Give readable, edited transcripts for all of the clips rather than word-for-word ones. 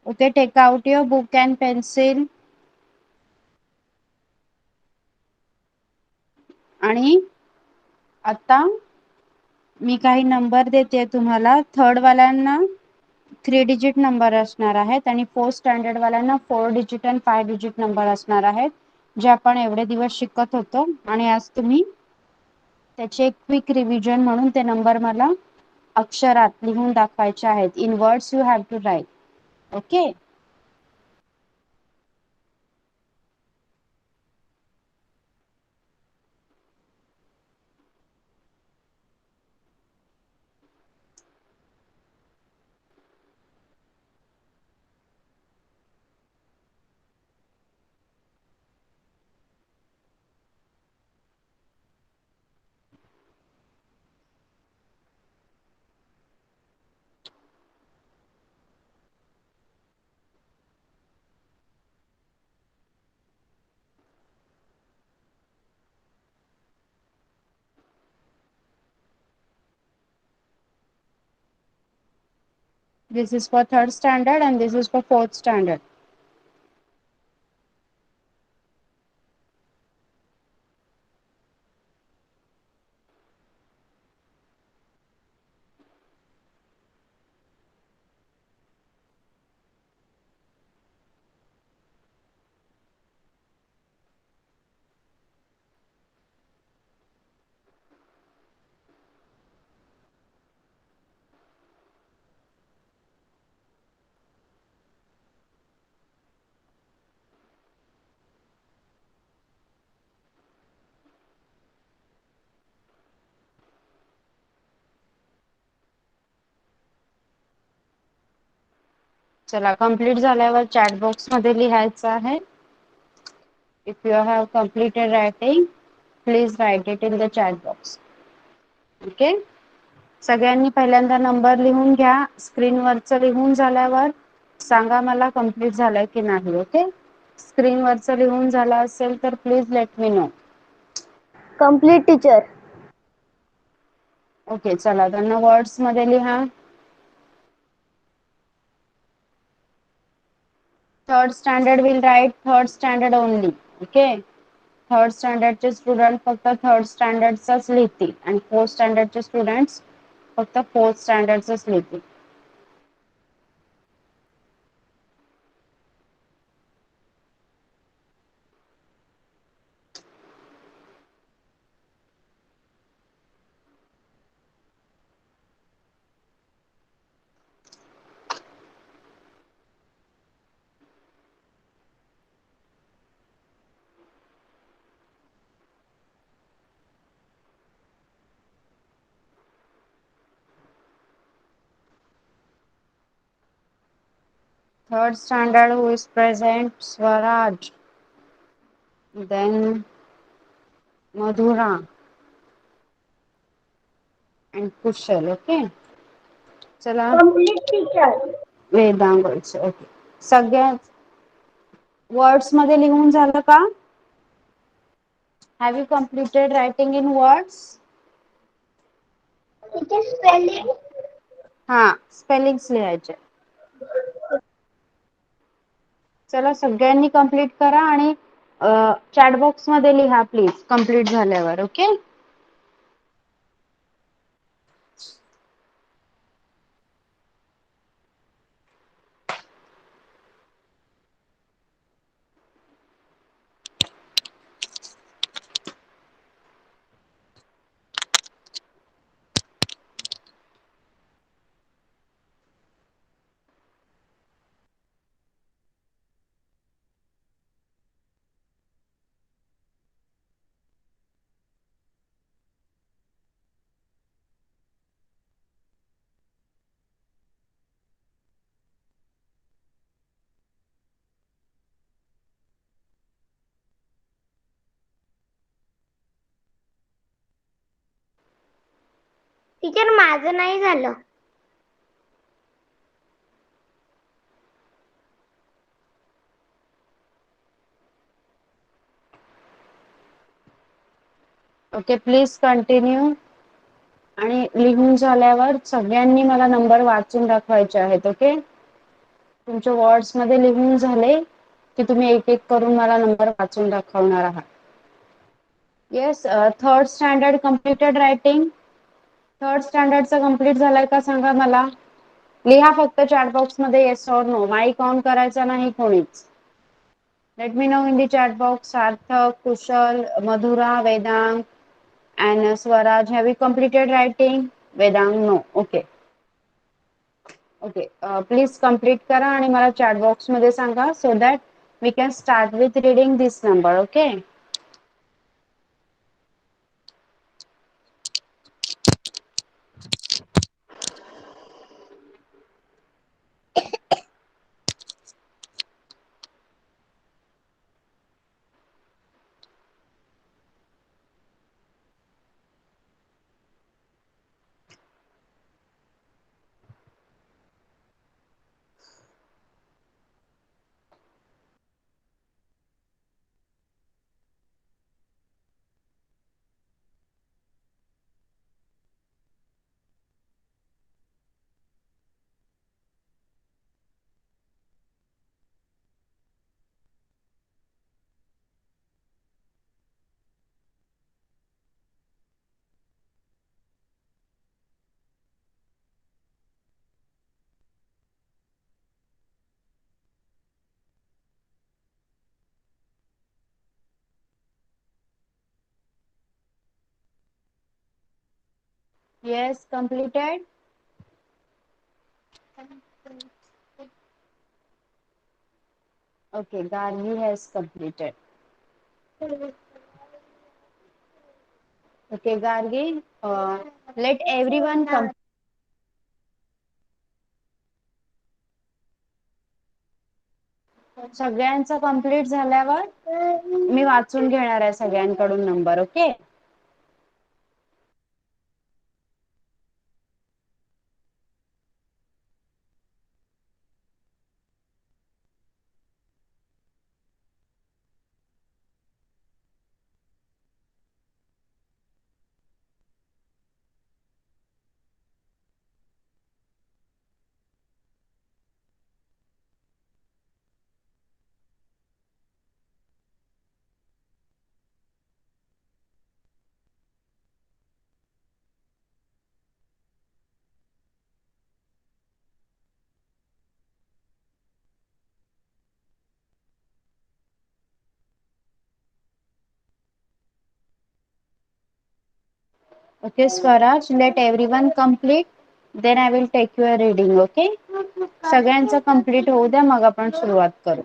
Okay, take out your book and pencil. आणि आता मी काही नंबर देते तुम्हाला. थर्ड वाल्यांना 3 डिजिट नंबर असणार आहेत आणि 4 स्टँडर्ड वाल्यांना 4 डिजिट आणि 5 डिजिट नंबर असणार आहेत, जे आपण एवढे दिवस शिकत होतो. आणि आज तुम्ही त्याचे क्विक रिव्हिजन म्हणून ते नंबर मला अक्षरात लिहून दाखवायचे आहेत. In words you have to write. Okay. This is for third standard and this is for fourth standard. चला, कंप्लीट झाल्यावर चॅट बॉक्स मध्ये लिहायचं आहे. If you have completed writing, please write it in the chat box. Okay. सगळ्यांनी पहिल्यांदा number लिहून घ्या. स्क्रीनवरचं लिहून झाल्यावर सांगा मला कंप्लीट झालंय की नाही. ओके. स्क्रीनवरचं लिहून झालं असेल तर please let me know. Complete teacher. Okay, चला त्यांना वर्ड्स मध्ये लिहा. Third standard will write third standard only. Okay. Third स्टँडर्डचे स्टुडंट फक्त थर्ड स्टँडर्डचाच लिहितील आणि फोर्थ स्टँडर्डचे स्टुडंट्स फक्त फोर्थ स्टँडर्डच लिहितील. Third standard, who is present? Swaraj. Then Madhura and Kushal. Okay. चला. Complete teacher. Vedang also. Okay. सगळ्या वर्ड्स मध्ये लिहून झालं का? Have you completed writing in words? Teacher spelling. हा, स्पेलिंग्स लिहायचे. चला, सगळ्यांनी कंप्लीट करा आणि चॅट बॉक्स मध्ये लिहा प्लीज कंप्लीट झाल्यावर. ओके. टीचर माझं नाही झालं. Okay, please continue. आणि लिहून झाल्यावर सगळ्यांनी मला नंबर वाचून दाखवायचे आहेत. ओके. तुमच्या वर्ड्स मध्ये लिहून झाले की तुम्ही एक एक करून मला नंबर वाचून दाखवणार आहात. Yes, third standard completed writing. Third स्टँडर्डचा कम्प्लीट झालाय का सांगा मला. लिहा फक्त चॅट बॉक्स मध्ये येस और नो. माईक ऑन करायचा नाही कोणीच. Let me know in the chat box. Sarthak, Kushal, Madhura, Vedang and Swaraj. Have you completed writing? Vedang, no. Okay. Okay. Please complete करा आणि मला chat box मध्ये सांगा so that we can start with reading this number. Okay. Yes, completed. Okay, Gargi has completed. Okay, Gargi, let everyone come. सगळ्यांचा कंप्लीट झाल्यावर मी वाचून घेणार आहे सगळ्यांकडून नंबर. Okay. Okay, Swaraj, let everyone complete. Then I will take your reading. Okay. सगळ्यांचं कंप्लीट होऊ द्या मग आपण सुरुवात करू.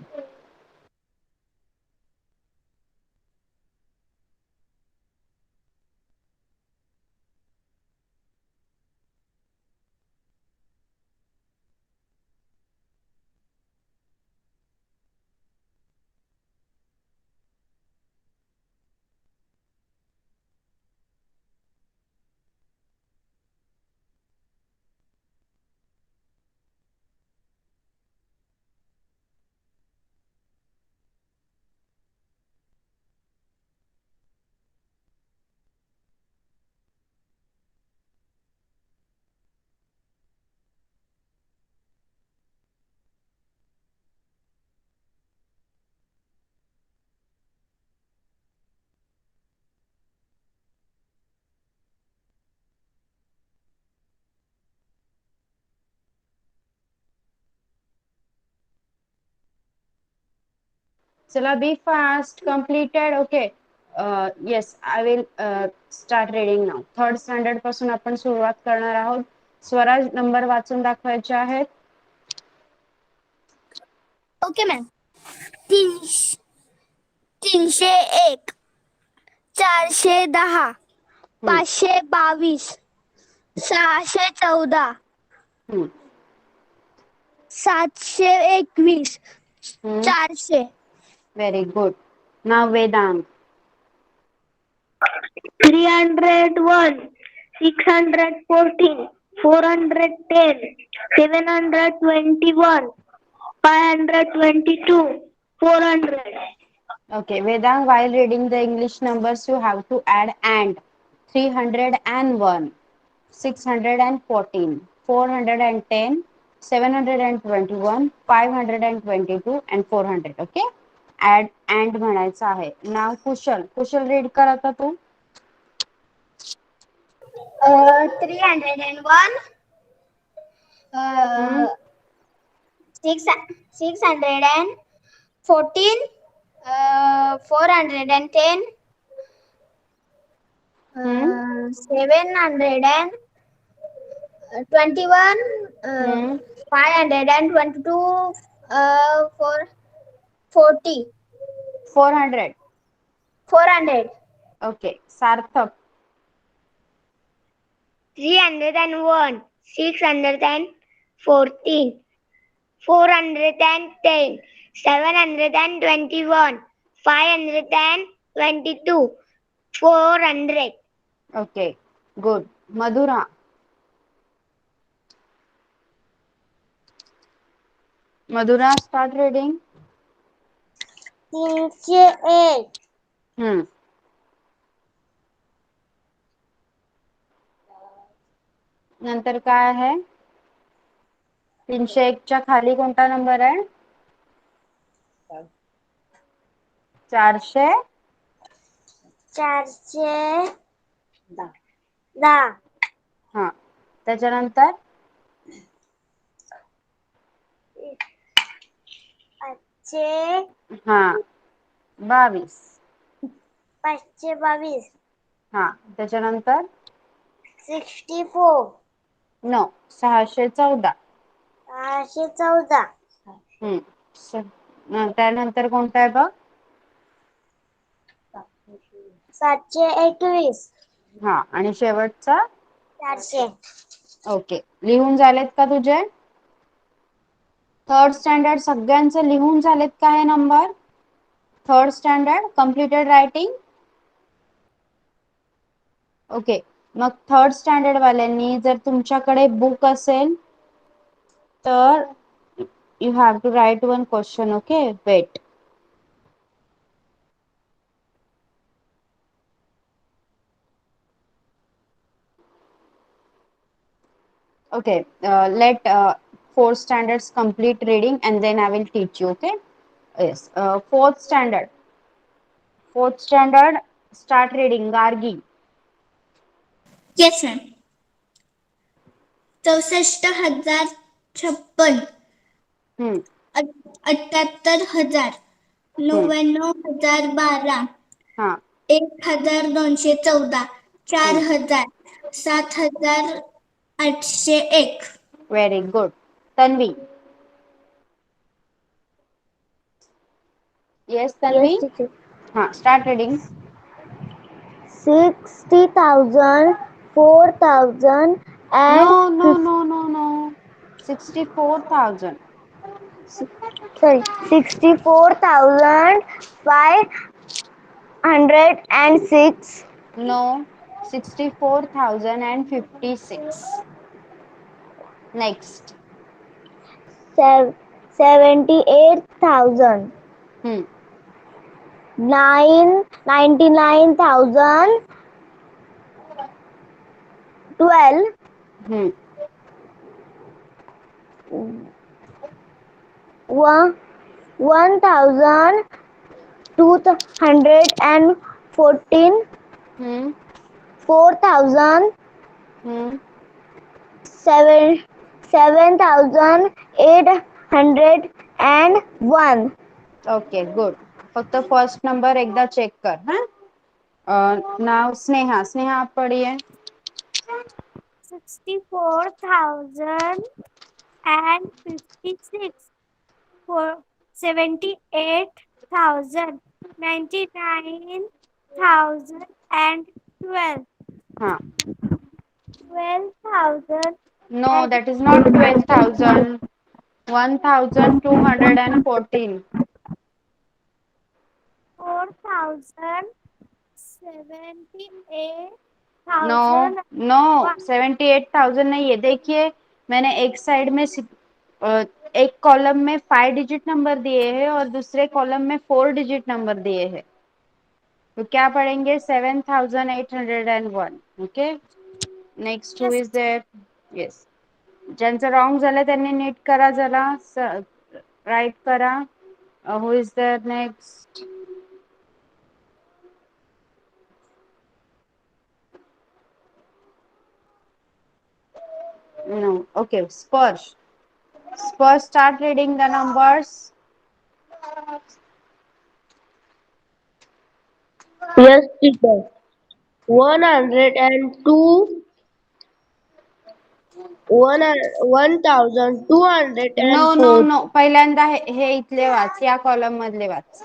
Chalo, be fast. Completed. Okay. Yes, I will start reading now. Third standard पासून आपण सुरुवात करणार आहोत. स्वराज नंबर वाचून दाखवायचे आहेत. Okay ma'am. 301, 410, 522, 614, 721, 400. Very good. Now Vedang. 301, 614, 410, 721, 522, 400. Okay, Vedang, while reading the English numbers, you have to add and 301, 614, 410, 721, 522 and 400. Okay, add and म्हणायचं आहे. नाव कुशल. कुशल रीड कर आता तू. 301, हम्म 614, 410, हम्म 721, हम्म 522, 440, 400. 400, ओके, सार्थक. 301, 614, 410, 721, 522, 400. Okay, good. Madhura. Madhura, start reading. 301, हम्म नंतर काय आहे? 301 च्या खाली कोणता नंबर आहे? 400. 410. हा, त्याच्यानंतर 522. हा 22. हा, त्याच्यानंतर 64. नो, 614. 614. त्यानंतर कोणता आहे बघ? 721. हा, आणि शेवटचा 400. ओके, लिहून झालेत का तुझे? थर्ड स्टँडर्ड सगळ्यांचे लिहून झालेत का हे number? Third standard completed writing. Okay, मग थर्ड स्टँडर्ड वाल्यांनी जर तुमच्याकडे बुक असेल तर you have to write one question. Okay, wait. Okay, let fourth standards complete reading and then I will teach you. Okay, yes. Fourth standard. Fourth standard, start reading. Gargi. Yes, ma'am. 64,056, हम्म 78,000, हम्म 99,012, हाँ 1,214, हम्म 4,000, 7,801. very good. Tanvi. Yes, Yes, Tanvi. teacher. हाँ, start reading. 60,000, 4,000, and No, no, no, no, no. 64,000. sorry, 64,506, No, 64,056. Next. 78,000, Hmm. 99,012, Hmm. 1,214, Hmm. 4,000, Hmm. 7,801. Okay, good. फक्त first number एकदा check कर. नाव स्नेहा. स्नेहा, आप पढ़िए. 64,056, 78,000, 99,012, हाँ. 12,000 No, and that is not 12,000. 1,214. 4,078,000. No no, 78,000 नहीं है. देखिए, मैंने एक साइड में एक कॉलम में 5 डिजिट नंबर दिए हैं और दूसरे कॉलम में 4 डिजिट नंबर दिए हैं. तो क्या पढ़ेंगे? 7,801. Okay, next who Yes, is there? Yes. ज्यांचं रॉंग झालं त्यांनी नीट करा जरा, राईट करा. Who is there next? No. Okay, Sparsh. Sparsh, start reading the numbers. Yes, teacher. 102, No, no, 1204, no. पहिल्यांदा हे इथले वाच, या कॉलम मधले वाच.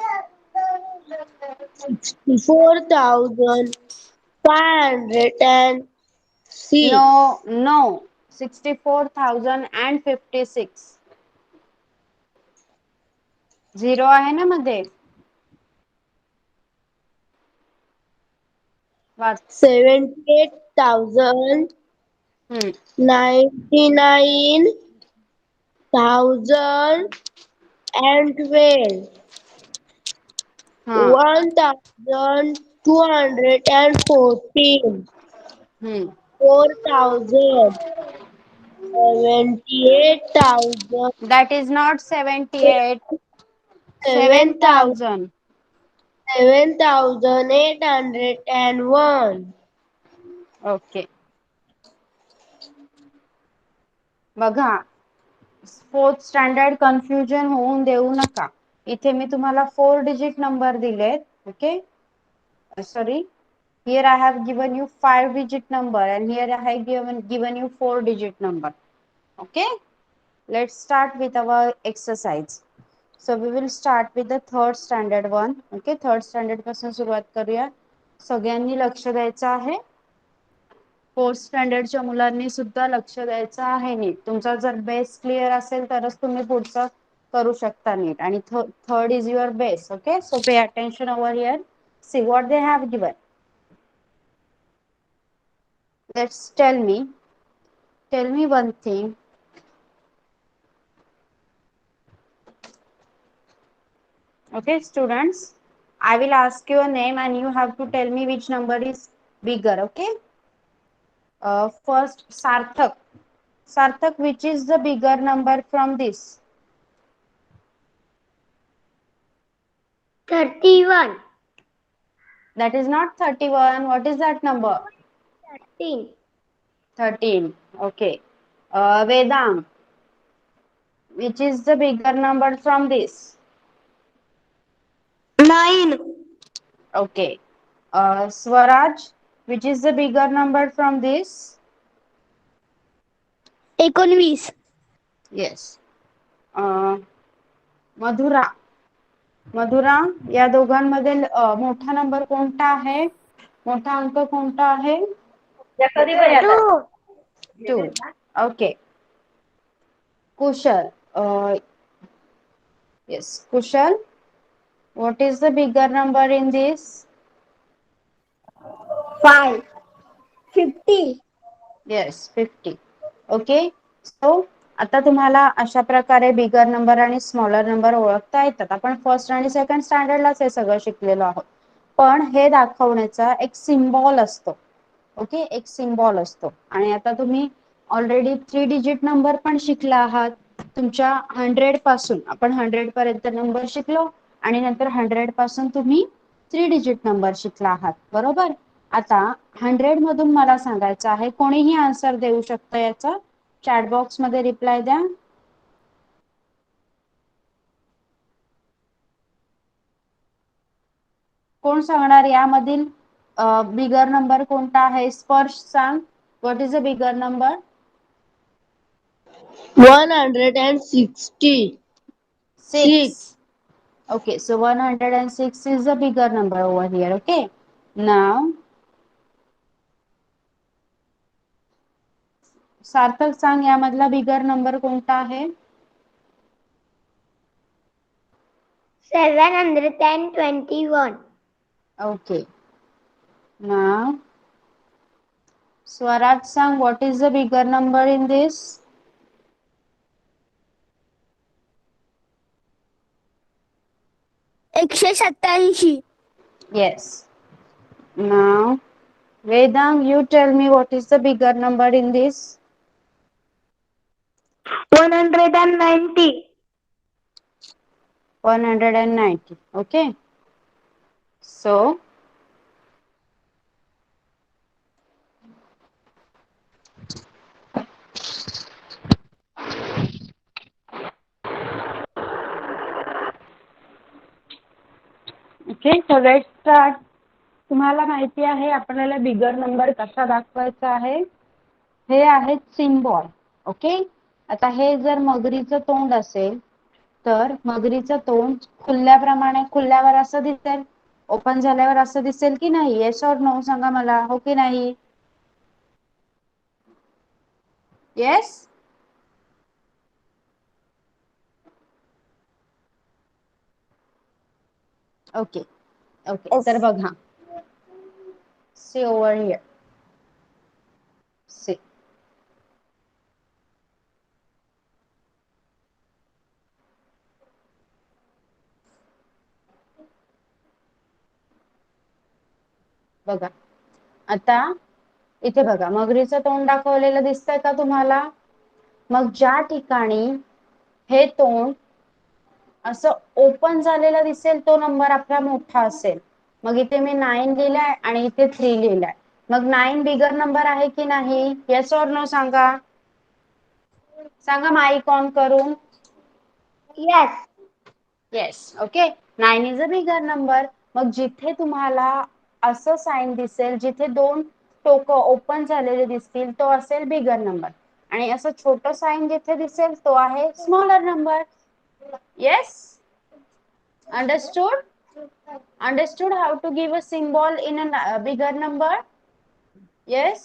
64,506. No, no. 64,056. झिरो आहे ना मध्ये, वाच. 78,000, 99,012, हा. 1,214, हम्म. 4,000, 78,000, That is not 78. 7,000. 7,801. ओके. बघा, फोर्थ स्टँडर्ड कन्फ्युजन होऊन देऊ नका. इथे मी तुम्हाला 4 डिजिट नंबर दिलेत. Okay, sorry, here I have given you 5 digit number and here I have given you 4 digit number. Okay, let's start with our exercise. So we will start with the third standard one. Okay, third standard पासून सुरुवात करूया. सगळ्यांनी लक्ष द्यायचं आहे. Fourth स्टँडर्डच्या मुलांनी सुद्धा लक्ष द्यायचं आहे नीट. तुमचा जर बेस क्लिअर असेल तरच तुम्ही पुढचं करू शकता नीट. आणि third is your base. Okay, so pay attention over here. See what they have given. Let's tell me one thing. Okay, students, I will ask you a name and you have to tell me which number is bigger. Okay, first, Sarthak. Sarthak, which is the bigger number from this? 31. That is not 31. What is that number? 13. 13. Okay. Vedang, which is the bigger number from this? 9. Okay. Swaraj, which is the bigger number from this? 19. Yes. Madhura, Madhura, या दोघांमध्ये मोठा number कोणता आहे? मोठा अंक कोणता आहे? 2. 2. Okay. Kushal, yes, Kushal, what is the bigger number in this? 5. 50. Yes, 50. Okay, so आता तुम्हाला अशा प्रकारे बिगर नंबर आणि स्मॉलर नंबर ओळखता येतात. आपण फर्स्ट आणि सेकंड स्टँडर्डलाच हे सगळं शिकलेलो आहोत. पण हे दाखवण्याचा एक सिम्बॉल असतो. ओके, एक सिम्बॉल असतो. आणि आता तुम्ही ऑलरेडी 3 डिजिट नंबर पण शिकला आहात. तुमच्या 100 पासून आपण 100 पर्यंत नंबर शिकलो आणि नंतर 100 पासून तुम्ही 3 डिजिट नंबर शिकला आहात, बरोबर. आता 100 मधून मला सांगायचं आहे, कोणीही आन्सर देऊ शकतं याचा. चॅट बॉक्स मध्ये रिप्लाय द्या. कोण सांगणार यामधील बिगर नंबर कोणता आहे? स्पर्श सांग, what is a bigger number? 160. 6. Okay, so 106 is the bigger number over here. Okay, now सार्थक सांग, यामधला बिगर नंबर कोणता आहे? 721. Okay, now Swaraj सांग, what is the bigger number in this? 187. Yes. Now Vedang, you tell me what is the bigger number in this? 190. 190. Okay. So okay, so let's start. तुम्हाला माहिती आहे आपल्याला bigger number कसा दाखवायचा आहे. हे आहेत सिम्बॉल. ओके. आता हे जर मगरीचं तोंड असेल तर मगरीचं तोंड खुलल्यावर असं दिसेल, ओपन झाल्यावर असं दिसेल की नाही? येस और नो सांगा मला, हो की नाही? येस. Okay okay. तर बघा, सी ओव्हर हियर, सी. बघा आता इथे बघा, मगरीचं तोंड दाखवलेलं दिसतंय का तुम्हाला? मग ज्या ठिकाणी हे तोंड असं ओपन झालेलं दिसेल तो नंबर आपला मोठा असेल. मग इथे मी 9 लिहिलाय आणि इथे 3 लिहिलाय. मग 9 बिगर नंबर आहे की नाही? येस और नो सांगा. सांगा माईक ऑन करून. Yes. Yes. Okay. 9 is a bigger number. मग जिथे तुम्हाला असं साइन दिसेल, जिथे दोन टोक ओपन झालेले दिसतील, तो असेल बिगर नंबर. आणि असं छोटं साइन जिथे दिसेल तो आहे smaller number. Yes. Understood how to give a symbol in a bigger number? Yes.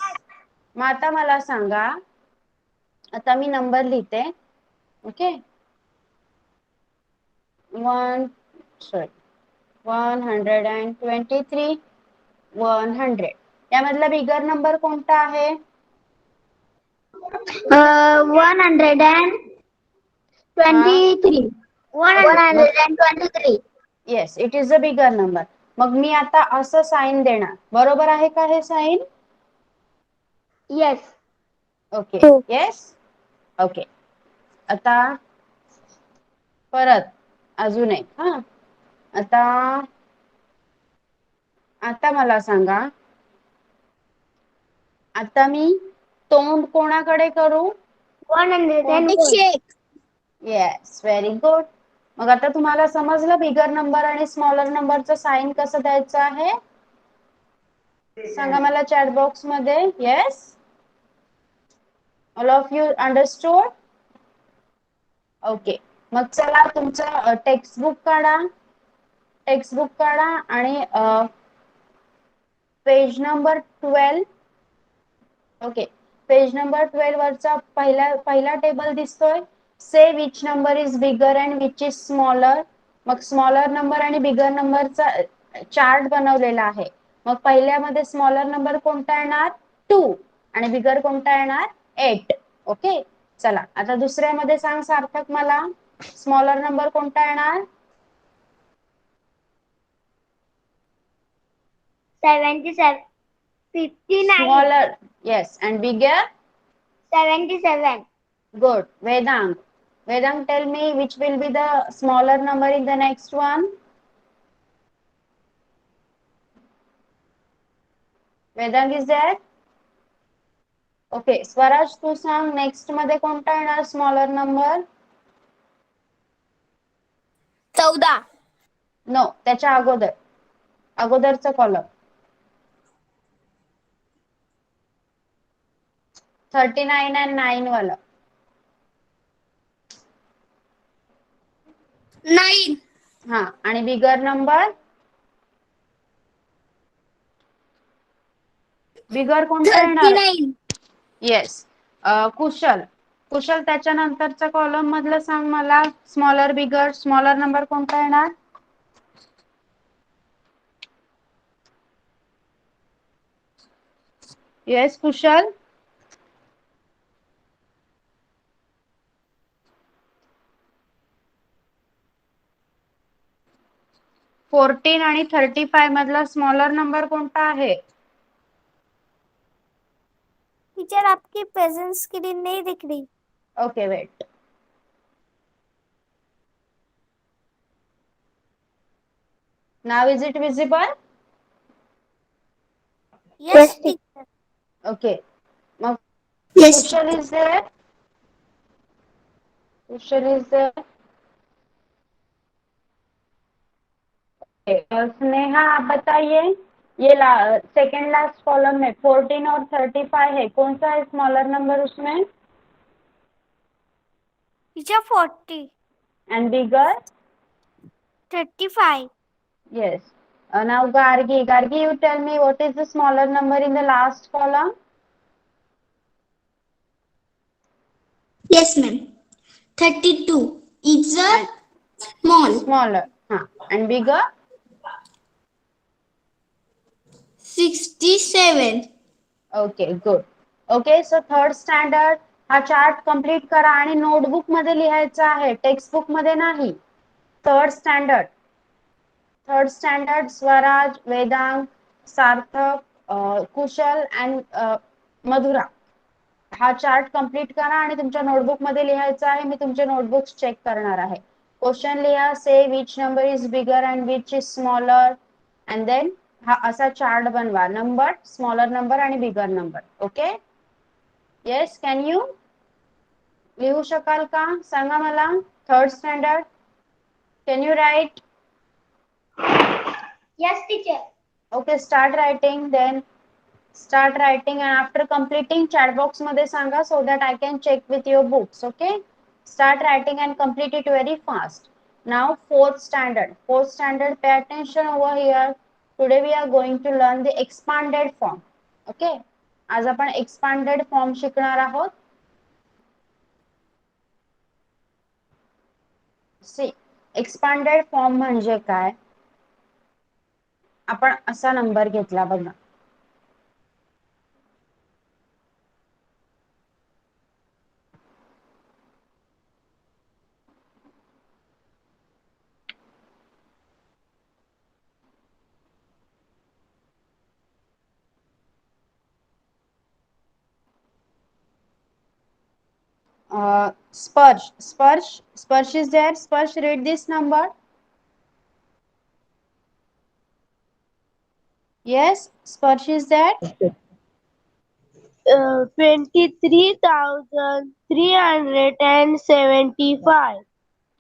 मग आता मला सांगा, आता मी नंबर लिहिते. ओके. 123 100. यामधला बिगर नंबर कोणता आहे? 123. 123. Yes, it is a bigger number. मग मी आता असं साइन देणार, बरोबर आहे का हे sign? Yes. Okay. Yes. Okay. आता परत अजून एक. हा, आता मला सांगा, आता मी तोंड कोणाकडे करू? 101. Yes, very good. मग आता तुम्हाला समजलं बिगर नंबर आणि स्मॉलर नंबरचं साइन कसं द्यायचं आहे? सांगा मला चॅट बॉक्स मध्ये. Yes, all of you understood? Okay. मग चला तुमचं टेक्स्टबुक काढा आणि page number 12. Okay. Page number 12 वरचा पहिला टेबल दिसतोय. Say which number is bigger and which is smaller. मग स्मॉलर नंबर आणि बिगर नंबरचा चार्ट बनवलेला आहे. मग पहिल्यामध्ये स्मॉलर नंबर कोणता येणार? 2. आणि बिगर कोणता येणार? 8. ओके. चला आता दुसऱ्यामध्ये सांग सार्थक मला, स्मॉलर नंबर कोणता येणार? 77. 59. Smaller. Yes. And bigger? 77. Good. Vedang, tell me which will be the smaller number in the next one? Vedang is there? Okay. Swaraj, तू सांग नेक्स्ट मध्ये कोणता येणार स्मॉलर नंबर? 14. नो, त्याच्या अगोदरचा कॉलम. 39 and 9 वाला. 9. हा, आणि बिगर नंबर? बिगर कोणता येणार? 39. येस. कुशल त्याच्या नंतरच्या कॉलम मधलं सांग मला, स्मॉलर नंबर कोणता येणार? येस कुशल. फोर्टीन आणि 35 मधला स्मॉलर नंबर कोणता आहे? टीचर आपकी प्रेजेंट स्क्रीन नहीं दिख रही. Okay, wait. Now is it visible? Yes, teacher. Okay. Now Yes. Kushal is there? Kushal is there? Okay. Sneha आप बताइए, ये सेकेंड लास्ट कॉलम में 14 और 35 है, कौन सा है स्मॉलर नंबर उसमें? Teacher 40. And bigger? 35. Yes. Now Gargi, you tell me what is the smaller number in the last column? Yes, ma'am. 32. It's a And small. smaller. And bigger? 67. Okay, good. Okay, so third standard हा chart complete करा आणि notebook मध्ये लिहायचा आहे, text book मध्ये नाही. Third standard Swaraj, Vedang, Sarthak, Kushal and Madhura हा chart complete करा आणि तुमच्या नोटबुक मध्ये लिहायचा आहे. मी तुमचे नोटबुक्स चेक करणार आहे. क्वेश्चन लिहा, say which number is bigger and which is smaller, and then हा असा चार्ट बनवा, नंबर, स्मॉलर नंबर आणि bigger number. Okay, yes, can you लिहू शकाल का? सांगा मला. Third standard, can you write? Yes, teacher. Okay, start writing, then start writing, and after completing chat box मध्ये सांगा, so that I can check with your books. Okay, start writing and complete it very fast. Now fourth standard, pay attention over here. Today we are going to learn the expanded form. Okay, आज आपण expanded form शिकणार आहोत. See, expanded form म्हणजे काय? आपण असा number घेतला बघा, Sparsh is there. Sparsh, read this number. Yes, Sparsh is there. 23,375.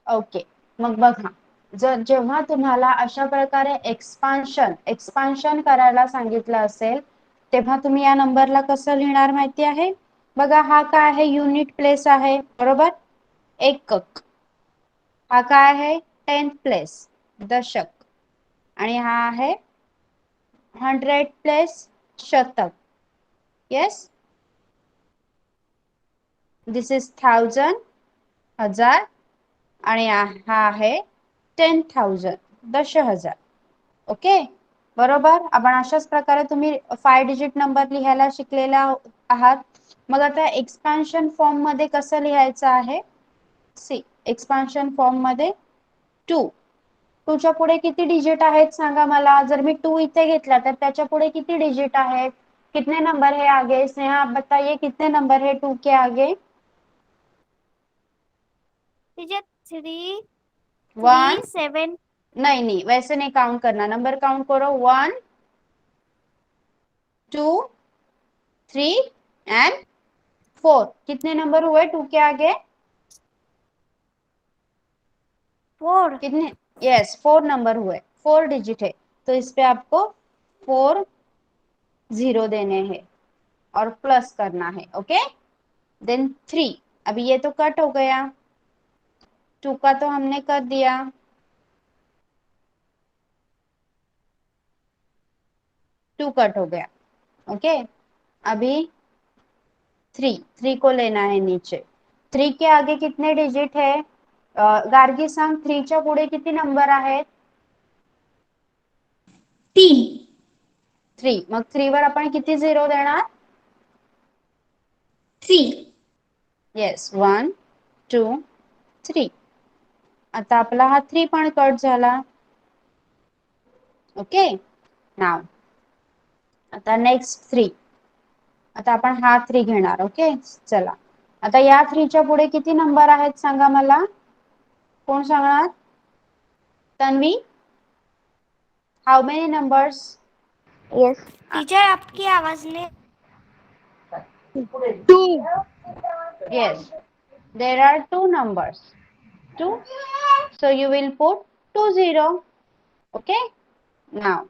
Okay, मग बघा, जेव्हा तुम्हाला अशा प्रकारे एक्सपान्शन करायला सांगितलं असेल, तेव्हा तुम्ही या नंबरला कसं लिहिणार माहिती आहे? बघा, हा काय आहे? युनिट प्लेस आहे, बरोबर, एकक. हा काय आहे? 10th प्लेस, दशक. आणि हा आहे 100 प्लेस, शतक. येस, दिस इज 1000, हजार. आणि हा आहे 10,000, 10,000. ओके, बरोबर. आपण अशाच प्रकारे तुम्ही 5 डिजिट नंबर लिहायला शिकलेला आहात. मग आता एक्सपान्शन फॉर्म मध्ये कसं लिहायचं आहे? सी, एक्सपान्शन फॉर्म मध्ये 2 च्या पुढे किती डिजिट आहेत सांगा मला. जर मी 2 इथे घेतला तर त्याच्या पुढे किती डिजिट आहेत? कितने नंबर है आगे? स्नेहा आप बताइए, कितने नंबर है 2 के आगे? Teacher 3, 1, 7. नहीं, वैसे नहीं काउंट करना, नंबर काउंट करो. 1, 2, 3 एंड 4. कितने नंबर हुए 2 के आगे? 4. कितने? यस, 4 नंबर हुए, 4 डिजिट है, तो इस पे आपको 4 0 देने हैं और प्लस करना है. Okay, then 3. अभी ये तो कट हो गया, 2 का तो हमने कर दिया, 2 कट हो गया. ओके, अभी 3 को लेना है नीचे. 3 के आगे कितने डिजिट है? गार्गी सांग, 3 च्या पुढे किती नंबर आहेत? 3. 3. मग 3 वर आपण किती 0 देणार? 3. येस, 1, 2, 3. आता आपला हा 3 पण कट झाला. ओके, नाव आता नेक्स्ट 3. आता आपण हा 3 घेणार. ओके, चला, आता या 3 च्या पुढे किती नंबर आहेत सांगा मला, कोण सांगणार? तन्वी, हाउ मेनी नंबर्स? यस टीचर आपकी आवाज नहीं 2 Yes, there are 2 numbers. 2. So you will put 20. Okay. Now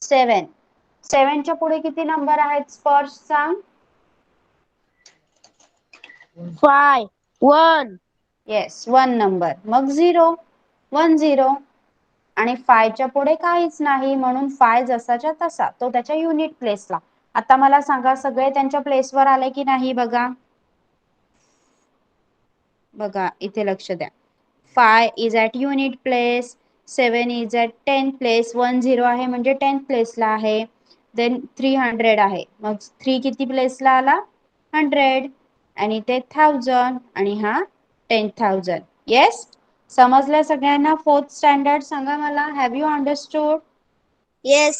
7. 7 च्या पुढे किती नंबर आहेत स्पर्श सांग? 5 1 Yes, 1 नंबर. मग 0. 1 0. आणि 5 च्या पुढे काहीच नाही, म्हणून 5 जसाच्या तसा, तो त्याच्या युनिट प्लेसला. आता मला सांगा, सगळे त्यांच्या प्लेसवर आले की नाही बघा. बघा इथे लक्ष द्या. 5 is at unit place, 7 is at 10th place, 1 0 आहे म्हणजे 10th प्लेसला आहे. देन 300 आहे, मग 3 किती प्लेसला आला? 100. आणि ते 1000 आणि हा 10,000. येस, समजलं सगळ्यांना? 4th स्टँडर्ड सांगा मला, have you understood? Yes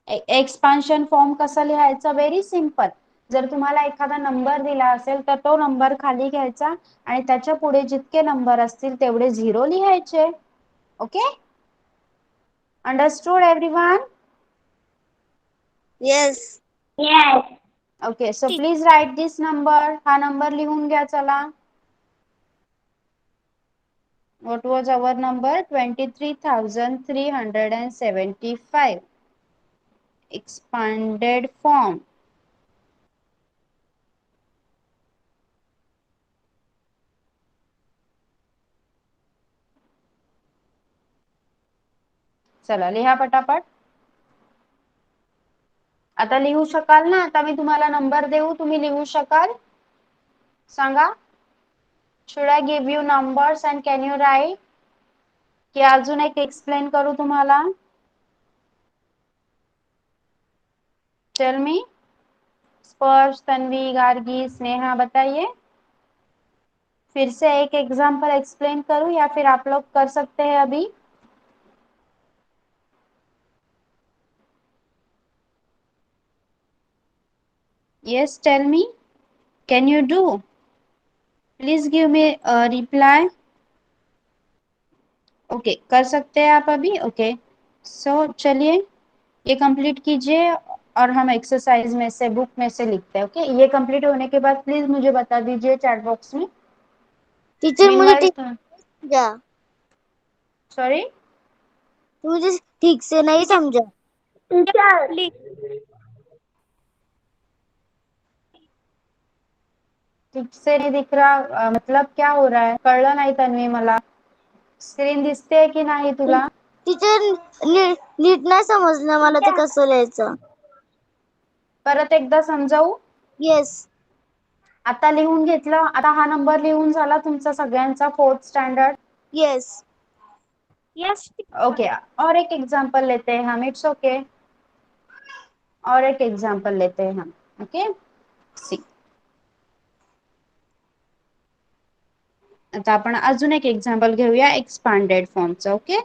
expansion form कसं लिहायचं? Very simple. जर तुम्हाला एखादा नंबर दिला असेल तर तो नंबर खाली घ्यायचा आणि त्याच्या पुढे जितके नंबर असतील तेवढे 0 लिहायचे. Okay, understood everyone? Yes yes okay, so please write this number. हा नंबर लिहून घ्या चला. What was our number? 23,375. Expanded form. चला लिहा पटापट. आता लिहू शकाल ना? आता मी तुम्हाला नंबर देऊ, तुम्ही लिहू शकाल? सांगा. Should I give you numbers and can you write? कि अजून एक एक्सप्लेन करू तुम्हाला? Tell me. स्पर्श, तन्वी, गार्गी, स्नेहा, बताइए. फिर से एक एग्जाम्पल एक्सप्लेन करूं या फिर आप लोग कर सकते हैं अभी? Yes, tell me. Can you do? Please give me a reply. Okay, कर सकते हैं आप अभी? ओके, सो चलिए ये कंप्लीट कीजिए और हम एक्सरसाइज में से, बुक में से लिखते हैं. ओके, ये कंप्लीट होने के बाद प्लीज मुझे बता दीजिए चैट बॉक्स में. टीचर मुझे Meanwhile, ठीक समझा सॉरी, मुझे ठीक से नहीं समझा टीचर. ठीक से नहीं दिख रहा? मतलब क्या हो रहा है? कळलं नाही तन्वी मला. स्क्रीन दिसते की नाही तुला? टीचर नीट नाही समजलं मला ते कसं लिहायचं. परत एकदा समजावू? येस आता लिहून घेतलं. आता हा नंबर लिहून झाला तुमचा सगळ्यांचा 4th standard. Yes yes okay, और एक एग्जांपल लेते हैं हम. इट्स ओके, और एक एग्जांपल लेते हैं हम. Okay, C. आता आपण अजून एक एक्झाम्पल घेऊया एक्सपांडेड फॉर्मचं. Okay,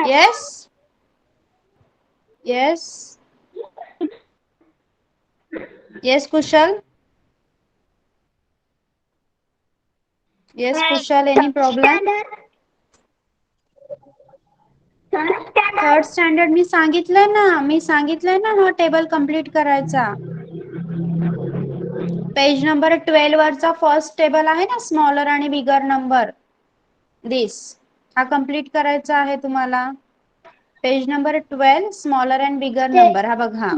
yes yes yes Kushal. Yes Kushal, any problem? Third standard मी सांगितलंय ना हा टेबल कंप्लीट करायचा. पेज नंबर 12 वरचा फर्स्ट टेबल आहे ना, स्मॉलर आणि बिगर नंबर. दिस हा कंप्लीट करायचा आहे तुम्हाला. Page number 12, smaller and bigger number. हा बघा.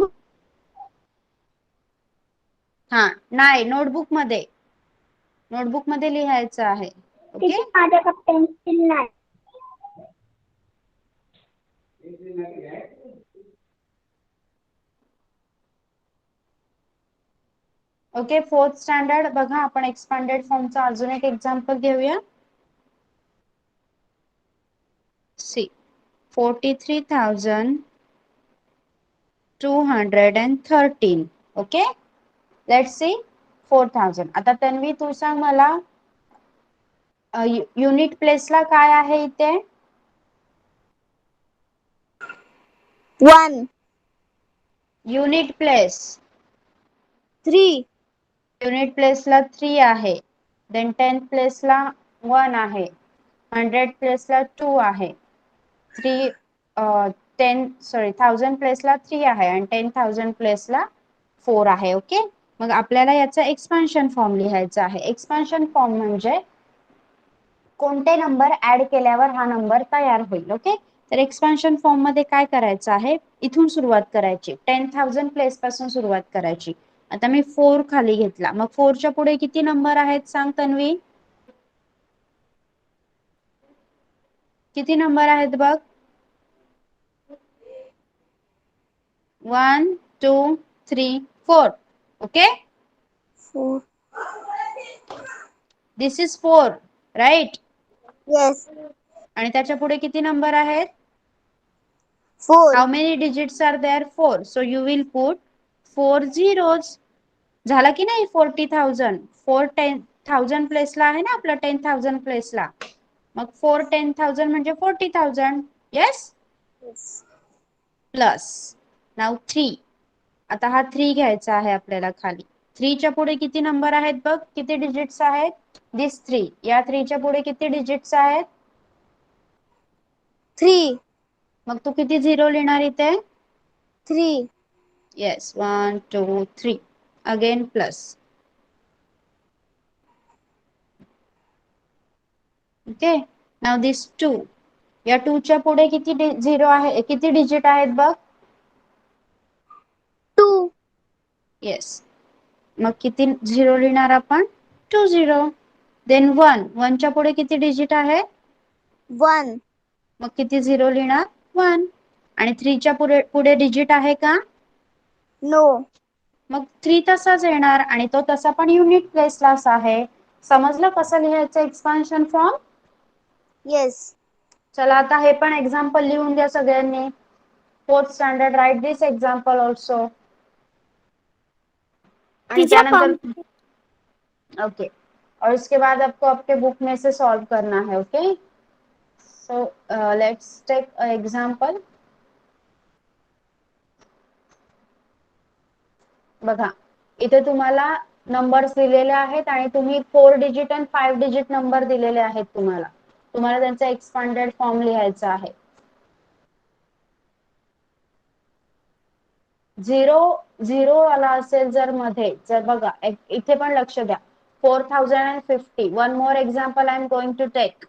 हा नाही, नोटबुक मध्ये लिहायचं आहे. ओके, माझ्याकडे पेन्सिल नाही. ओके. 4th स्टँडर्ड बघा, आपण एक्सपांडेड फॉर्मचा अजून एक एक्झाम्पल घेऊया. सी, 43,213. Okay, let's see 4,000. आता तन्वी तू सांग मला, युनिट प्लेसला काय आहे इथे? 1. Unit place. 3. युनिट प्लेसला 3 आहे. देन 10th प्लेसला 1 आहे. 100 प्लेसला 2 आहे. 1000 प्लेसला 3 आहे आणि 10,000 प्लेसला 4 आहे. ओके, मग आपल्याला याचा एक्सपान्शन फॉर्म लिहायचा आहे. एक्सपान्शन फॉर्म म्हणजे कोणते नंबर ऍड केल्यावर हा नंबर तयार होईल. ओके, तर एक्सपान्शन फॉर्म मध्ये काय करायचं आहे, इथून सुरुवात करायची. 10,000 प्लेस पासून सुरुवात करायची. आता मी 4 खाली घेतला, मग 4 च्या पुढे किती नंबर आहेत सांग तन्वी. किती नंबर आहेत बघ. 1 2 3 4. Okay, 4. This is 4, right. Yes. आणि त्याच्या पुढे किती नंबर आहेत. 4. How many digits are there? 4. So you will put 4 zeros. झाला की नाही 40,000. 4 10,000 प्लेसला आहे ना आपलं 10,000 प्लेसला. मग 4 10,000 म्हणजे 40,000. येस. Yes. प्लस नाव 3. आता हा 3 घ्यायचा आहे आपल्याला खाली. 3 च्या पुढे किती नंबर आहेत बघ, किती डिजिट्स आहेत. दिस 3. या 3 च्या पुढे किती डिजिट्स आहेत. 3. मग तू किती झिरो लिहिणार इथे. 3. Yes, 1 2 3. Again plus. Okay, now this 2. या 2 च्या पुढे किती झिरो आहे, किती डिजिट आहेत बघ. 2. येस, मग किती झिरो लिहिणार आपण. 2 झिरो. देन 1. 1 च्या पुढे किती डिजिट आहे. 1. मग किती झिरो लिहिणार. 1. आणि 3 च्या पुढे डिजिट आहे का. No. मग 3 तसाच येणार आणि तो तसा पण युनिट प्लेसलाच आहे. समजलं कसं लिहायचं एक्सपान्शन फॉर्म. Yes. चला आता हे पण एक्झाम्पल लिहून द्या सगळ्यांनी. 4th स्टँडर्ड, राइट दिस एग्जाम्पल ऑल्सो. आणि टीचर त्यानंतर पंप. ओके, और इसके बाद आपको आपके बुक में से सॉल्व करना है. Okay, so let's take example. बघा, इथे तुम्हाला नंबर्स दिलेले आहेत आणि तुम्ही 4 डिजिट आणि 5 डिजिट नंबर दिलेले आहेत. तुम्हाला त्यांचा एक्सपांडेड फॉर्म लिहायचा आहे. 0 वाला असेल जर मध्ये, जर बघा इथे पण लक्ष द्या. 4050. One more example I am going to take.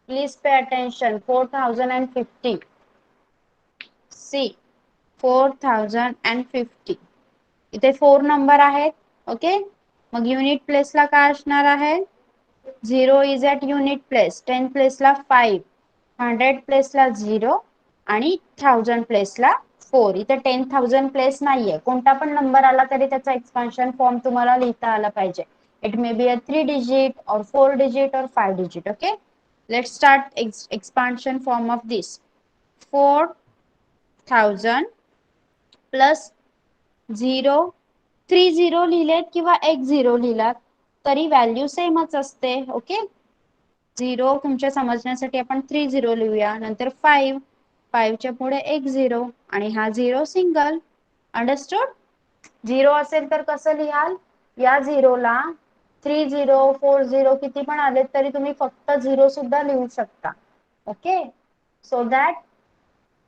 Please pay attention. 4050. See 4050. इथे 4 नंबर आहेत. ओके, मग युनिट प्लेसला काय असणार आहे. 0 इज ॲट युनिट प्लेस. 10 प्लेसला 5. 100 प्लेसला 0 आणि 1000 प्लेसला 4. इथे 10,000 प्लेस नाहीये. कोणता पण नंबर आला तरी त्याचा एक्सपान्शन फॉर्म तुम्हाला लिहिता आला पाहिजे. It may be a 3 digit और 4 डिजिट और 5 digit. Okay, let's start expansion form of this. 4,000 plus 0. 3 zero लिहिलेत किंवा 1 झिरो लिहिलात तरी व्हॅल्यू सेमच असते. ओके, 0 तुमच्या समजण्यासाठी आपण 3 झिरो लिहूया. नंतर 5. 5 च्या पुढे 1 झिरो आणि हा 0 सिंगल. अंडरस्टूड. 0 असेल तर कसं लिहाल. या 0ला 3 झिरो 4 झिरो किती पण आले तरी तुम्ही फक्त 0 सुद्धा लिहू शकता. ओके, सो दॅट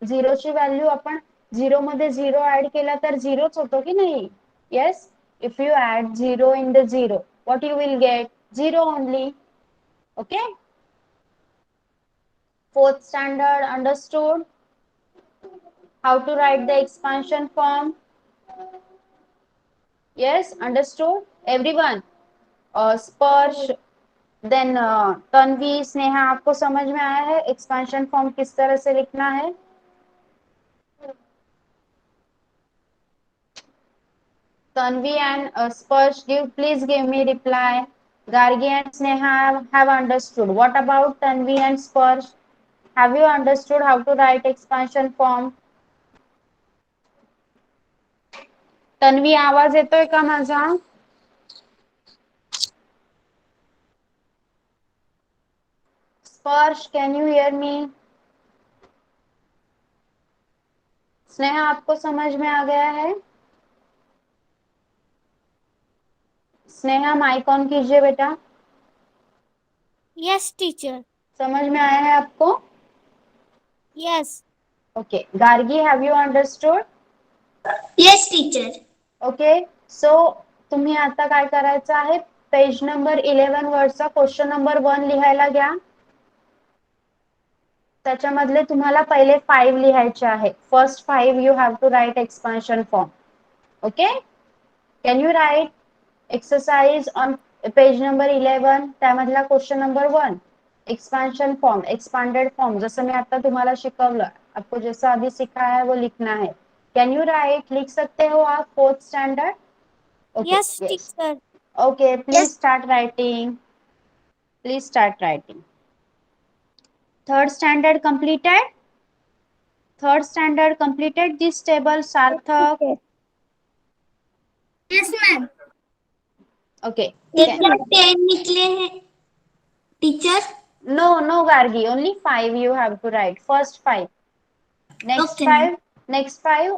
0 ची व्हॅल्यू आपण 0 मध्ये 0 ऍड केला तर 0च होतो की नाही. Yes, if you add 0 in the 0 what you will get 0 only. Okay, 4th standard, understood how to write the expansion form. Yes, understood everyone. स्पर्श, देन तन्वी, स्नेहा, आपको समझ में आया है एक्सपांशन फॉर्म किस तरह से लिखना है. Tanvi and Sparsh, please give me reply. Gargi and Sneha have understood. What about Tanvi and Sparsh? Have you understood how to write expansion form? Tanvi, आवाज येतोय का माझा. Sparsh, can you hear me? Sneha आपको समझ में आ गया है? स्नेहा माइक ऑन कीजिए बेटा। Yes, teacher. समझ में आया है आपको? Yes. Okay Gargi, have you understood? Yes teacher. Okay so तुम्ही आता काय करायचं आहे, पेज नंबर 11 वरचा क्वेश्चन नंबर 1 लिहायला घ्या. त्याच्यामधले तुम्हाला पहिले 5 लिहायचे आहे. First 5 you have to write expansion form. Okay can you write exercise on page number 11 त्यामधला question number 1 expansion form, expanded form, जसं मी आता तुम्हाला शिकवलं, आपको जैसा अभी सिखाया है वो लिखना है. कैन यू राइट, लिख सकते हो आप fourth standard? Okay Yes, yes. teacher. Okay please Yes. Start writing. Please start writing. Third standard completed. Third standard completed this table Sarthak. Teacher. Yes ma'am. Okay teacher 10 निकले हैं teacher. no no Gargi, only 5 you have to write, first 5. Next Okay, ma'am. five, next five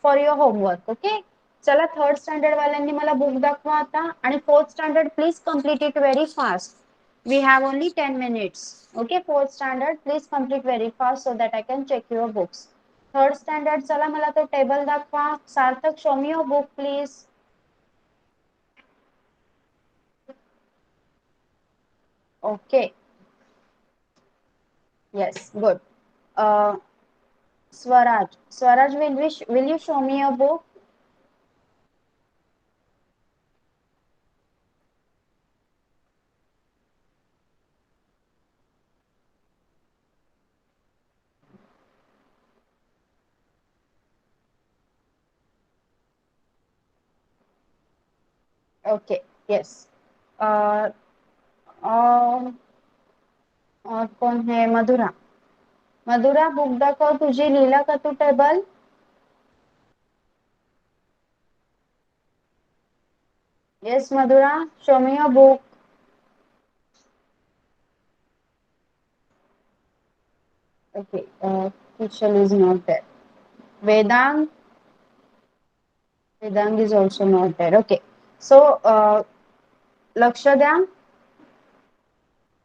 for your homework. Okay. चला third standard वाल्यांनी मला book दाखवा आता, आणि fourth standard please complete it very fast. We have only 10 minutes. Okay fourth standard please complete very fast so that I can check your books. Third standard चला मला तो table दाखवा. Sarthak show me your book please. Okay yes good. Swaraj, Swaraj will you show me your book? Okay yes. और कौन है? Madhura. Madhura book दाखव तुझी, लिहिला का तू table? Yes Madhura, show me your book. Okay Kushal is not there. Vedang, Vedang is also not there. Okay so लक्ष द्या.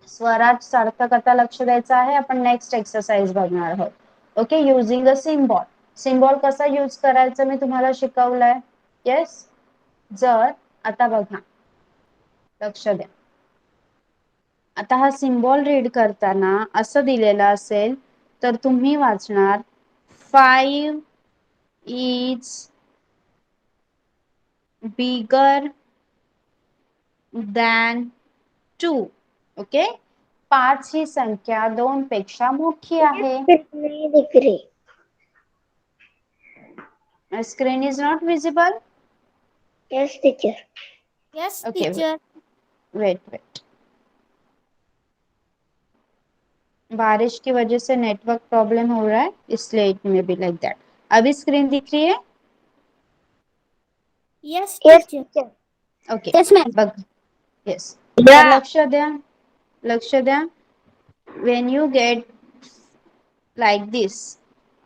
स्वराज, सार्थक आता लक्ष द्यायचं आहे. आपण नेक्स्ट एक्सरसाइज बघणार आहोत. Okay using a symbol. Symbol कसा यूज करायचं मी तुम्हाला शिकवलंय. येस जर आता बघा, लक्ष द्या. आता हा सिम्बॉल रीड करताना असं दिलेलं असेल तर तुम्ही वाचणार 5 इज बिगर दॅन 2. ओके 5 ही संख्या 2 पेक्षा मोठी आहे. नहीं दिख रही. Screen is not visible. Yes teacher. Yes, Okay, teacher. Wait. बारिश की वजह से नेटवर्क प्रॉब्लम हो रहा है, इसलिए it may be like that. अभी स्क्रीन दिख रही है? Yes, yes teacher. Teacher. Okay yes ma'am. बघ. येस तर लक्ष द्या, लक्ष द्या. वेन यू गेट लाईक दिस,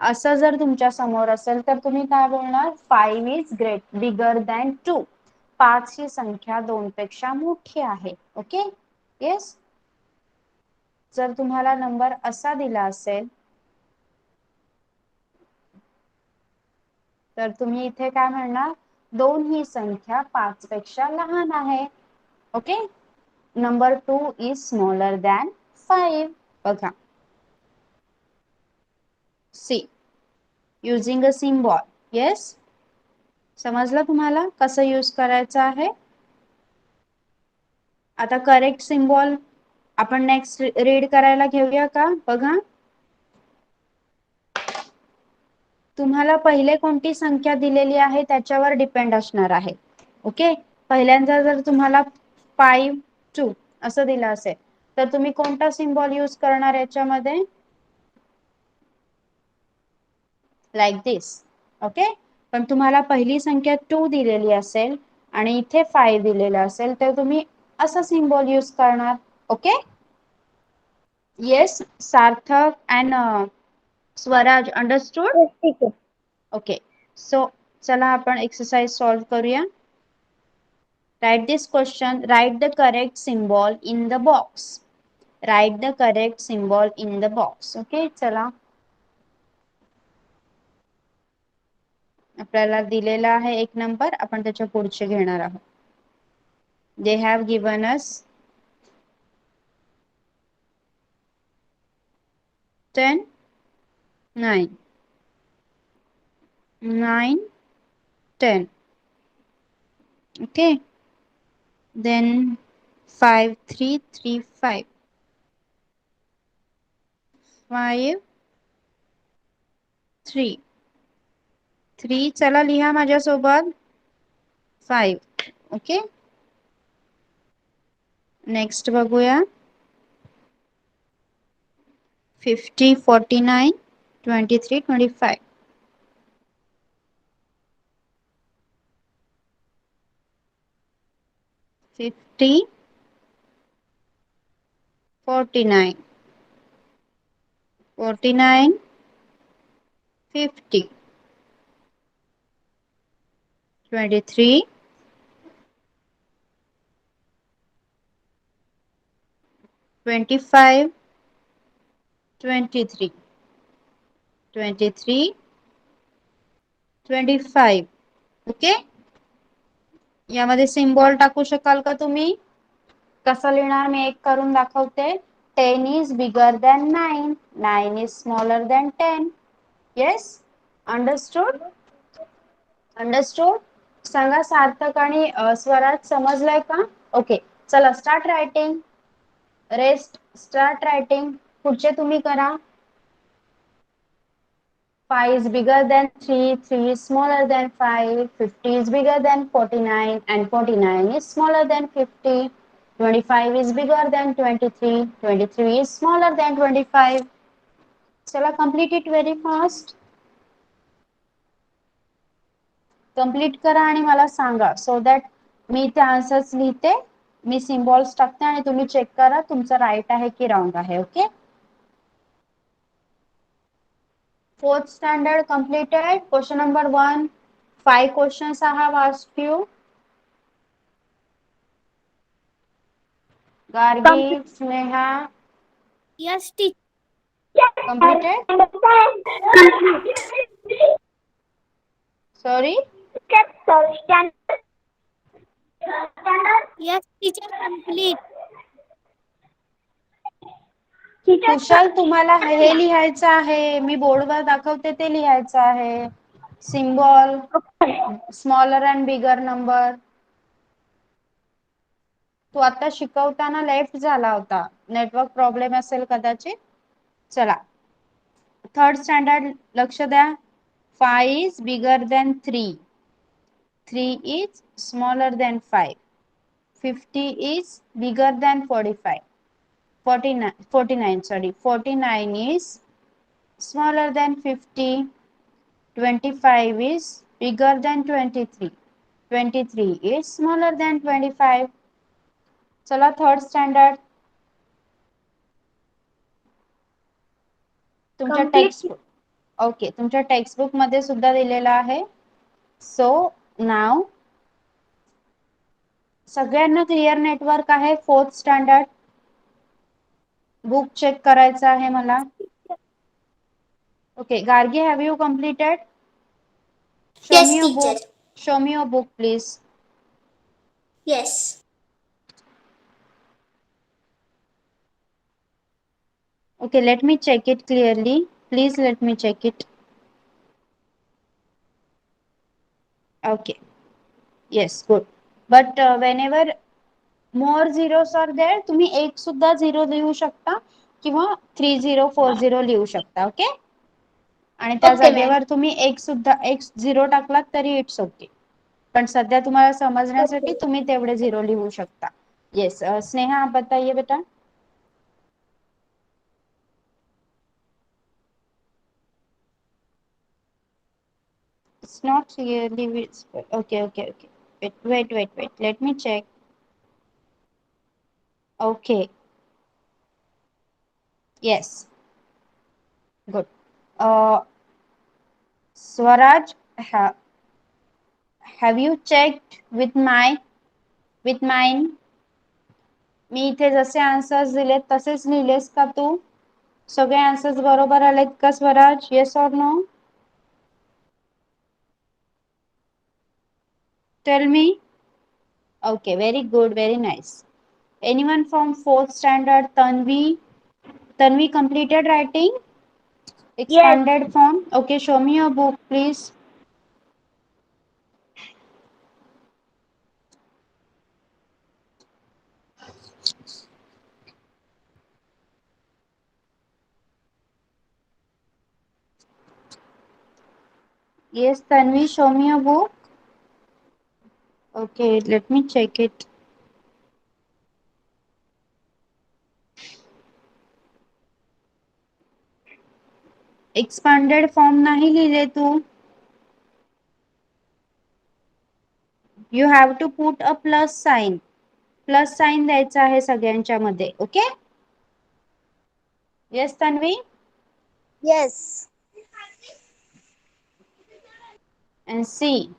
असं जर तुमच्या समोर असेल तर तुम्ही काय बोलणार? 5 इज ग्रेट बिगर दॅन 2. 5 ही संख्या 2 पेक्षा मोठी आहे. Okay yes. जर तुम्हाला नंबर असा दिला असेल तर तुम्ही इथे काय म्हणणार? 2 ही संख्या 5 पेक्षा लहान आहे. Okay number 2 is smaller than 5. बघा see using a symbol. Yes समजलं तुम्हाला कसं यूज करायचं आहे? आता करेक्ट सिम्बॉल आपण नेक्स्ट रीड करायला घेऊया का? बघा तुम्हाला पहिले कोणती संख्या दिलेली आहे त्याच्यावर डिपेंड असणार आहे. ओके पहिल्यांदा जर तुम्हाला 5 2 असं दिलं असेल तर तुम्ही कोणता सिम्बॉल यूज करणार याच्यामध्ये? लाईक दिस. ओके पण तुम्हाला पहिली संख्या 2 दिलेली असेल आणि इथे 5 दिलेलं असेल तर तुम्ही असं सिम्बॉल यूज करणार. Okay yes Sarthak and Swaraj understood. Yes teacher. Okay, so चला आपण एक्सरसाइज सॉल्व करूया. Right this question, right the correct symbol in the box. Right the correct symbol in the box. Okay, चला. आपल्याला दिलेला आहे एक number, आपण त्याच्या पुढचे घेणार आहोत. They have given us 10, 9, 9, 10. Okay, then 5, 3, 3, 5, 5, 3, 3. चला लिहा माझ्यासोबत 5. ओके, नेक्स्ट बघूया. 50, 49, 23, 25. 50, 49, 49, 50, 23, 25, 23, 23, 25. ओके, यामध्ये सिम्बॉल टाकू शकाल का तुम्ही? कसं लिहिणार मी एक करून दाखवते. 10 is bigger than 9. 9 is smaller than 10. Yes, understood? Understood. सांगा सार्थक आणि स्वराज समजलंय का? ओके, चला start writing. Rest, start writing. पुढचे तुम्ही करा. 5 is bigger than 3, 3 is smaller than 5, 50 is bigger than 49, and 49 is smaller than 50. 25 is bigger than 23, 23 is smaller than 25. चला complete it very fast. Complete करा आणि मला सांगा, सो दॅट मी ते answers लिहिते, मी सिम्बॉल्स टाकते आणि तुम्ही चेक करा तुमचं राईट आहे की रॉंग आहे. Okay, 4th standard completed. Question number 1. 5 questions I have asked you. Gargi, Sneha, Yes, teacher. completed? Sorry? Yes, teacher, complete. कुशल, तुम्हाला हे लिहायचं आहे, मी बोर्डवर दाखवते ते लिहायचं आहे. Symbol, smaller and bigger number. तू आता शिकवताना लेफ्ट झाला होता, नेटवर्क प्रॉब्लेम असेल कदाचित. चला, 3rd स्टँडर्ड लक्ष द्या. 5 is bigger than 3. 3 is smaller than 5. 50 is bigger than 45. 49, sorry. 49 is smaller than 50. 25 is bigger than 23. 23 is smaller than 25. चला 3rd स्टँडर्ड. तुमच्या टेक्स्टबुक, ओके, तुमच्या टेक्स्टबुक मध्ये सुद्धा दिलेला आहे. सो नाव सगळ्यांना क्लिअर नेटवर्क आहे. 4th स्टँडर्ड बुक चेक करायचं आहे मला. Okay, Gargi, have you completed? Show me Yes, your teacher. Book. Show me your book please. Yes. Okay, let me check it clearly. Please let me check it. Okay. Yes, good. But whenever more zeros are there, तुम्ही एक सुद्धा zero लिहू शकता किंवा 3040 लिहू शकता. Okay, आणि त्या Okay, ma'am. जागेवर तुम्ही एक सुद्धा एक झिरो टाकलात तरी इट्स ओके. पण सध्या तुम्हाला समजण्यासाठी तुम्ही तेवढे झिरो लिहू शकता. येस, स्नेहा आप बताइए बेटा. It's not clearly visible. Okay, okay, okay. Wait. Let me check. Okay. Yes. Good. Swaraj, have you checked with mine? मी इथे जसे आन्सर्स दिलेत तसेच लिहिलेस का तू? सगळे आन्सर्स बरोबर आलेत का स्वराज? येस और no? Tell me. Okay, very good, very nice. Anyone from 4th standard? Tanvi completed writing Yes. expanded form. Okay, show me your book, please. Yes, Tanvi, show me your book. Okay, let me check it. Expanded form नाही लिहिले तू. You have to put a plus sign. Plus sign द्यायचा आहे सगळ्यांच्या मध्ये. Okay. Yes Tanvi. Yes. And see,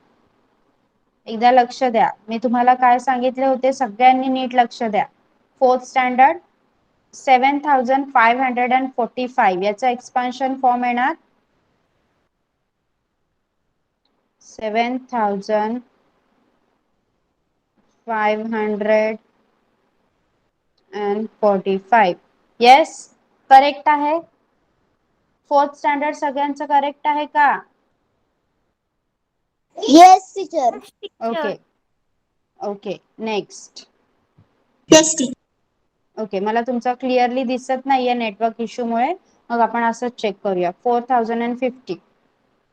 एकदा लक्ष द्या, मी तुम्हाला काय सांगितले होते सगळ्यांनी नीट लक्ष द्या. 4th स्टँडर्ड 7545 याचा एक्सपान्शन फॉर्म येणार 7545. येस, करेक्ट आहे. 4th स्टँडर्ड सगळ्यांचं करेक्ट आहे का? Yes, teacher. Okay okay, next. Yes, teacher. Okay, मला तुमचा क्लिअरली दिसत नाहीये नेटवर्क इश्यू मुळे, मग आपण असं चेक करूया. 4050.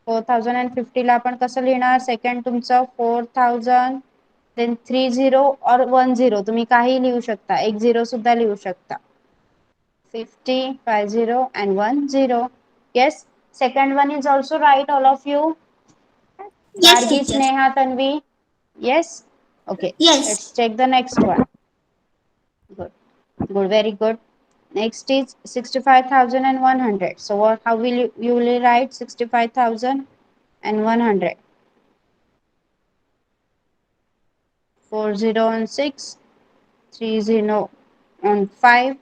4050 ला आपण कसं लिहिणार? सेकंड तुमचं 4000 देन 30 और 10, तुम्ही काही लिहू शकता, एक 0 सुद्धा लिहू शकता. 50 50 and 10. Yes, second one is also right, all of you. Yes, Gargi, teacher. Sneha, Tanvi. Yes. Okay, Yes. let's check the next one. Good, good, very good. Next is 65,100. So what, how will you will write 65,100? 40 on 6, 30 on 5,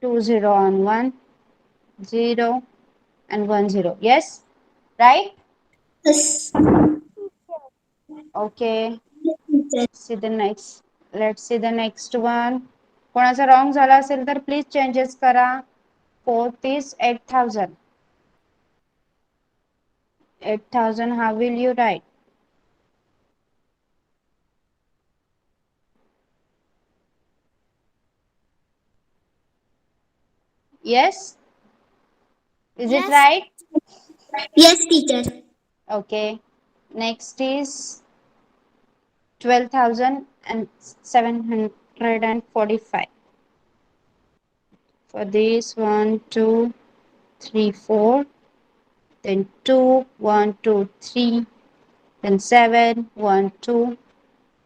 20 on 1, 0 and 10. Yes, right? Yes. Okay. Teacher. See the next. Let's see the next one. कोणाचा wrong झाला असेल तर please changes करा. 4th is 8,000. 8,000, how will you write? Yes? Is it Yes. right? Yes, teacher. Okay. Next is 12,745. For this, 1 2 3 4, then 2 1 2 3, then 7 1 2,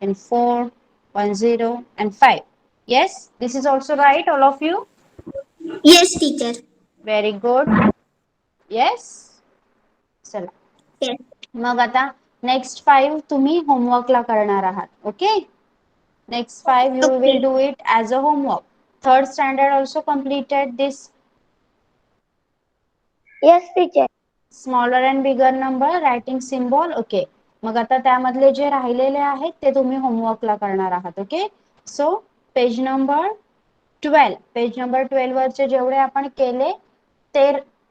then 4 1 0 and 5. Yes, this is also right, all of you. Yes, teacher. Very good. Yes, चला. Yes. मग आता next 5 तुम्ही होमवर्कला करणार आहात. Okay, next 5 you Okay. will do it as a homework. 3rd standard also completed this Yes, teacher. smaller and bigger number writing symbol. Okay, मग आता त्यामधले जे राहिलेले आहेत ते तुम्ही होमवर्कला करणार आहात. ओके, सो पेज नंबर 12 वरचे जेवढे आपण केले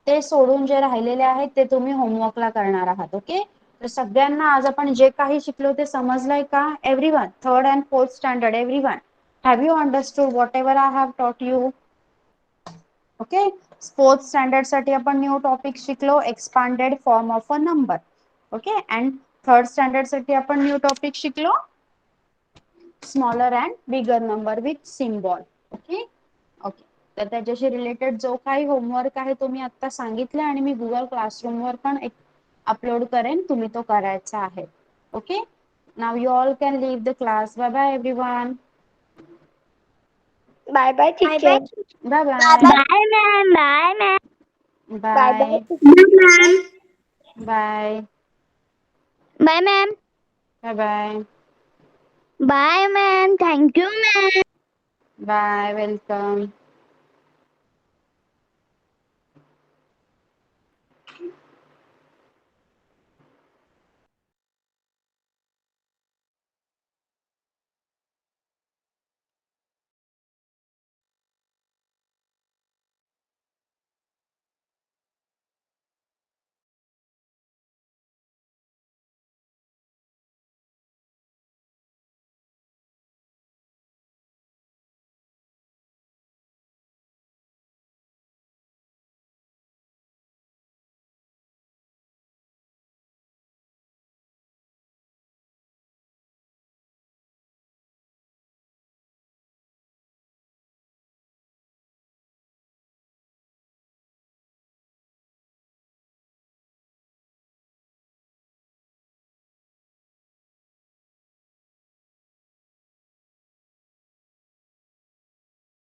ते सोडून जे राहिलेले आहेत ते तुम्ही होमवर्कला करणार आहात. ओके, तर सगळ्यांना आज आपण जे काही शिकलो ते समजलंय का? Everyone, 3rd and 4th standard, everyone, have you understood what ever I have टॉट यू? ओके, 4th स्टँडर्ड साठी आपण न्यू टॉपिक शिकलो, expanded form of a number. Okay, and 3rd standard साठी आपण न्यू टॉपिक शिकलो, smaller and bigger number with symbol. Okay okay, तर त्याच्याशी related जो काही होमवर्क आहे तो मी आता सांगितलं आणि मी गुगल क्लासरूम वर पण एक अपलोड करेन, तुम्ही तो करायचा आहे. Okay, now you all can leave the class. Bye bye everyone. Bye bye, teacher. Bye bye Bye, ma'am. Bye, ma'am. Bye bye. bye. Ma'am. Bye. Bye ma'am. Bye bye. Bye ma'am. Thank you ma'am. Bye. Welcome.